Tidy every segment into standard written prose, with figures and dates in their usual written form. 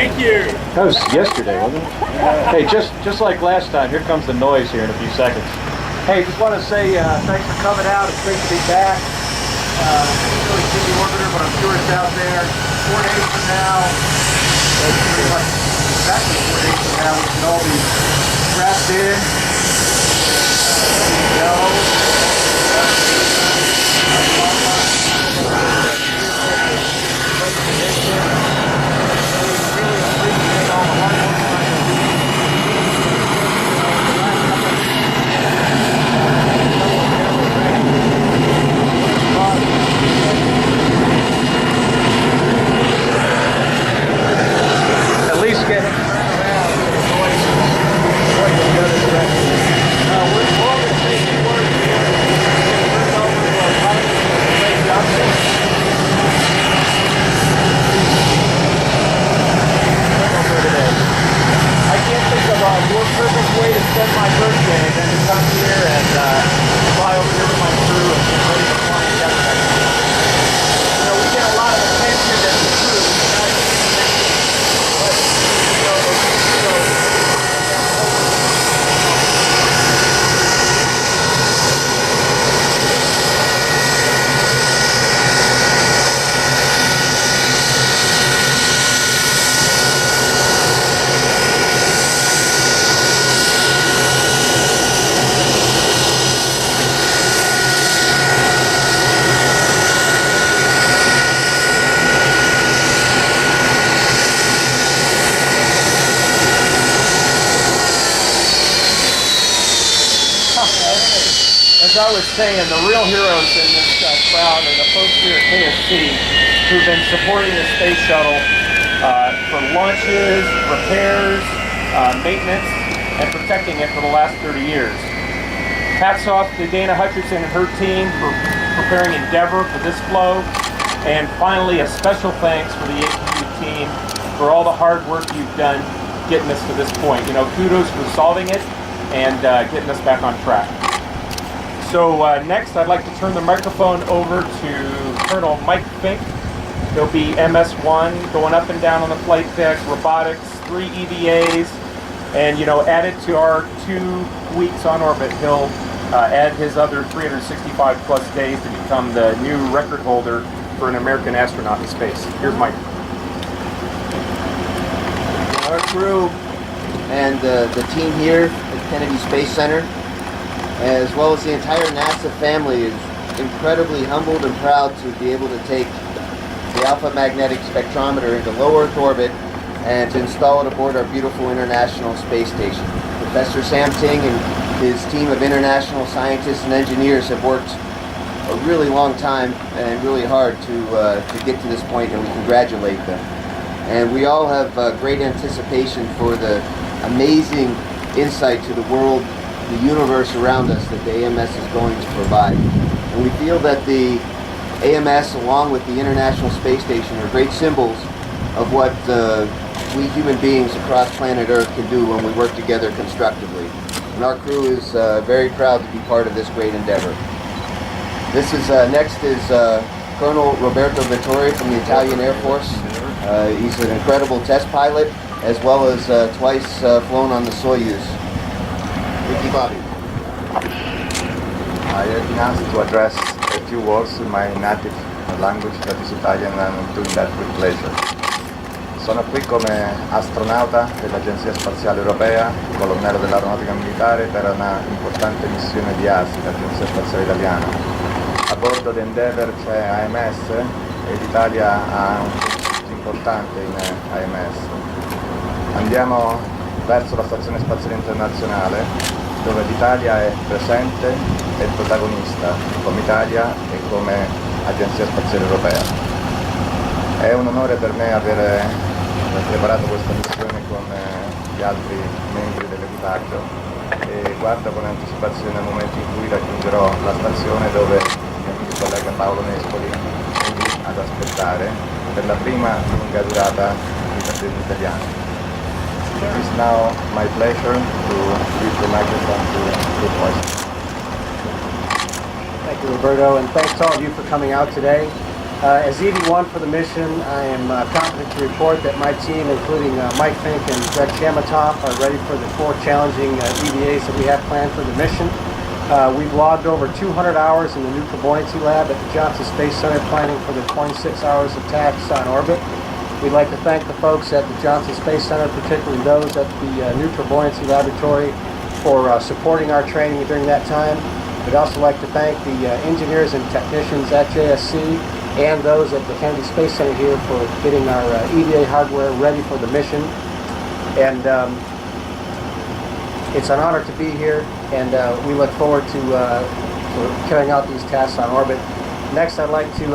Thank you. That was yesterday, wasn't it? Hey, just like last time, here comes the noise here in a few seconds. Hey, just want to say thanks for coming out. It's great to be back. It's really busy orbiter, but I'm sure it's out there. 4 days from now, that's pretty much exactly 4 days from now, we should all be strapped in. At least get him turned around and the noise going in the other direction. We're all going to take the word here. We're going to turn over to our pilot, Ray Johnson. Today. I can't think of a more perfect way to spend my birthday than to come here and fly over here with my crew and get ready to fly in Texas. You know, we get a lot of attention as a crew, but as I was saying, the real heroes in this crowd are the folks here at KSC who've been supporting the space shuttle for launches, repairs, maintenance, and protecting it for the last 30 years. Hats off to Dana Hutcherson and her team for preparing Endeavour for this flow. And finally, a special thanks for the APU team for all the hard work you've done getting us to this point. You know, kudos for solving it and getting us back on track. So next, I'd like to turn the microphone over to Colonel Mike Fink. He'll be MS-1, going up and down on the flight deck, robotics, 3 EVAs, and, you know, added to our 2 weeks on orbit, he'll add his other 365 plus days to become the new record holder for an American astronaut in space. Here's Mike. Our crew and the team here at Kennedy Space Center, as well as the entire NASA family, is incredibly humbled and proud to be able to take the Alpha Magnetic Spectrometer into low Earth orbit and to install it aboard our beautiful International Space Station. Professor Sam Ting and his team of international scientists and engineers have worked a really long time and really hard to get to this point, and we congratulate them. And we all have great anticipation for the amazing insight to the world, the universe around us that the AMS is going to provide. And we feel that the AMS, along with the International Space Station, are great symbols of what we human beings across planet Earth can do when we work together constructively. And our crew is very proud to be part of this great endeavor. This is next is Colonel Roberto Vittori from the Italian Air Force. He's an incredible test pilot, as well as twice flown on the Soyuz. Ricky Bobby. I have been asked to address a few words in my native language, that is Italian, and I'm doing that with pleasure. Sono qui come astronauta dell'Agenzia Spaziale Europea, colonnello dell'Aeronautica Militare per una importante missione di ASI, l'Agenzia Spaziale Italiana. A bordo di Endeavour c'è AMS e l'Italia ha un punto importante in AMS. Andiamo verso la Stazione Spaziale Internazionale, dove l'Italia è presente e protagonista come Italia e come Agenzia Spaziale Europea. È un onore per me aver preparato questa missione con gli altri membri dell'equipaggio e guardo con anticipazione al momento in cui raggiungerò la stazione dove il mio amico collega Paolo Nespoli è lì ad aspettare per la prima lunga durata degli italiani. It is now my pleasure to give the microphone to Voice. Thank you, Roberto, and thanks to all of you for coming out today. As EV1 for the mission, I am confident to report that my team, including Mike Fink and Greg Shamatov, are ready for the 4 challenging EVAs that we have planned for the mission. We've logged over 200 hours in the Neutral Buoyancy Lab at the Johnson Space Center, planning for the 26 hours of tasks on orbit. We'd like to thank the folks at the Johnson Space Center, particularly those at the Neutral Buoyancy Laboratory, for supporting our training during that time. We'd also like to thank the engineers and technicians at JSC and those at the Kennedy Space Center here for getting our EVA hardware ready for the mission. And it's an honor to be here, and we look forward to carrying out these tasks on orbit. Next, I'd like to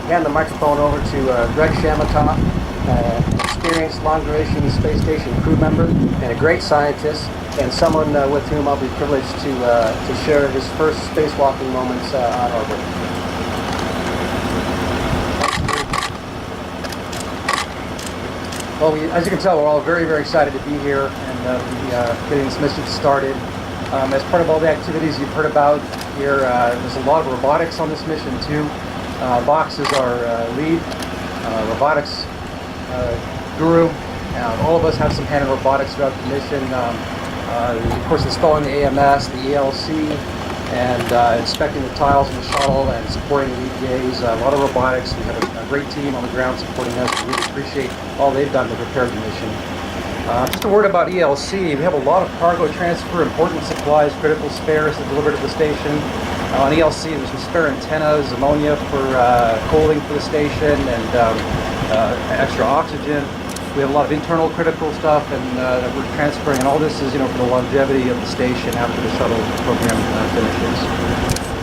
hand the microphone over to Greg Shamatov, an experienced long-duration space station crew member and a great scientist, and someone with whom I'll be privileged to share his first spacewalking moments on orbit. Well, as you can tell, we're all very, very excited to be here and be getting this mission started. As part of all the activities you've heard about here, there's a lot of robotics on this mission too. Box is our lead robotics guru. All of us have some hand in robotics throughout the mission. Of course, installing the AMS, the ELC, and inspecting the tiles in the shuttle and supporting the EVAs. A lot of robotics. We have a great team on the ground supporting us. We really appreciate all they've done to prepare the mission. Just a word about ELC. We have a lot of cargo transfer, important supplies, critical spares to deliver to the station. On ELC, there's some spare antennas, ammonia for cooling for the station, and extra oxygen. We have a lot of internal critical stuff and that we're transferring, and all this is, for the longevity of the station after the shuttle program finishes.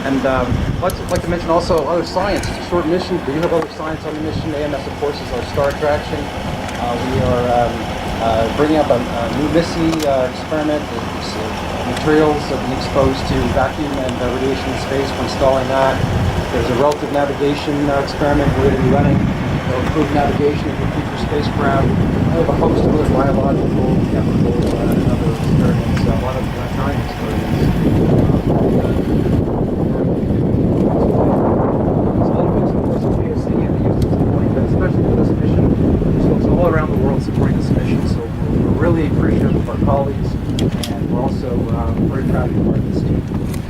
And I'd like to mention also other science. It's a short mission, but you have other science on the mission. AMS, of course, is our star attraction. We are bringing up a new MISSI experiment. It's, materials that are being exposed to vacuum and radiation in space. We're installing that. There's a relative navigation experiment we're going to be running. It'll improve navigation for future spacecraft. We have a host of other biological, chemical, and other experiments, a lot of electronic experiments. So all folks, of course, at JSC and the use of supporting, but especially for this mission, there's folks all around the world supporting this mission. So we're really appreciative of our colleagues, and we're also very proud to be part of this team.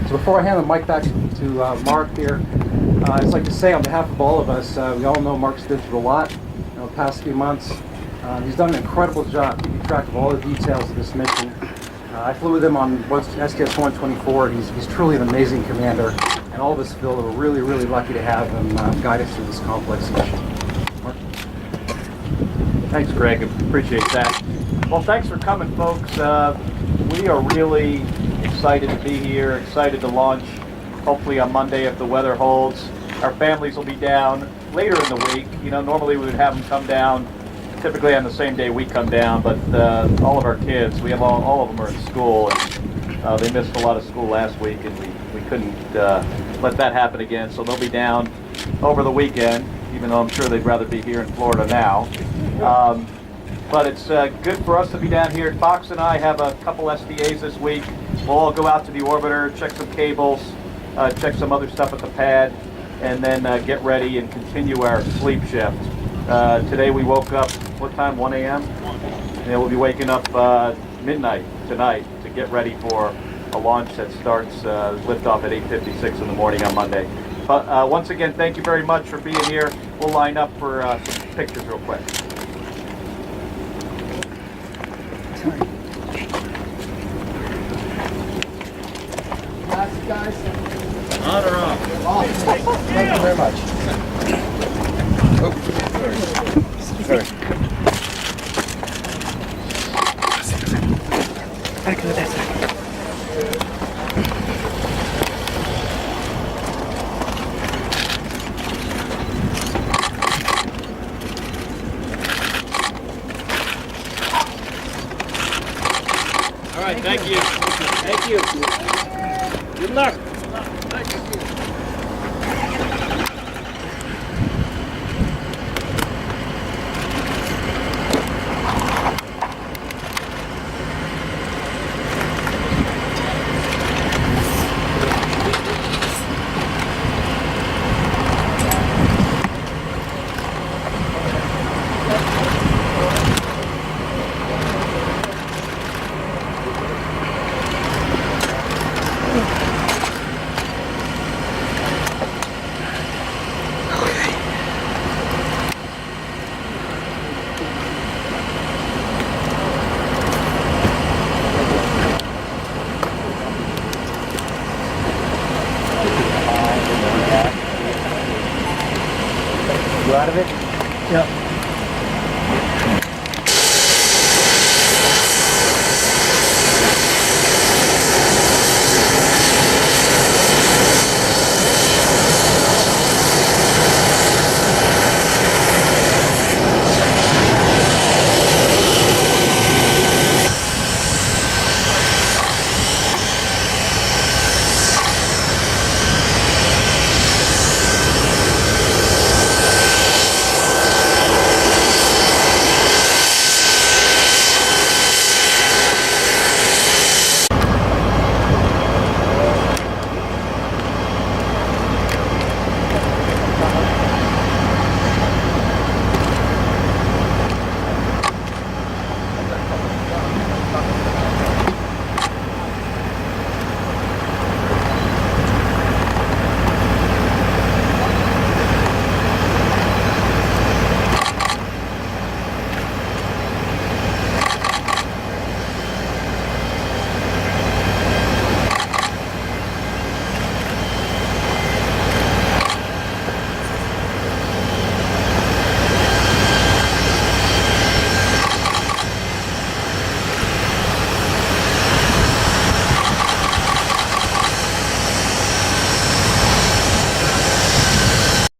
So before I hand the mic back to Mark here, I'd just like to say on behalf of all of us, we all know Mark's been through a lot the past few months. He's done an incredible job keeping track of all the details of this mission. I flew with him on STS-124. He's truly an amazing commander, and all of us feel that we're really, really lucky to have him guide us through this complex mission. Mark? Thanks, Greg. Appreciate that. Well, thanks for coming, folks. We are really excited to be here, excited to launch, hopefully on Monday if the weather holds. Our families will be down later in the week. Normally we would have them come down typically on the same day we come down, but all of our kids, we have all of them are in school, and they missed a lot of school last week, and we couldn't let that happen again, so they'll be down over the weekend, even though I'm sure they'd rather be here in Florida now. But it's good for us to be down here. Fox and I have a couple SDAs this week. We'll all go out to the orbiter, check some cables, check some other stuff at the pad, and then get ready and continue our sleep shift. Today we woke up, what time, 1 a.m.? And we'll be waking up midnight tonight to get ready for a launch that starts liftoff at 8:56 in the morning on Monday. But once again, thank you very much for being here. We'll line up for some pictures real quick. Guys. On or off? Off. Thank you very much. Sorry. Back to the desk. All right, thank you. Thank you. Good luck. out of it. Yeah.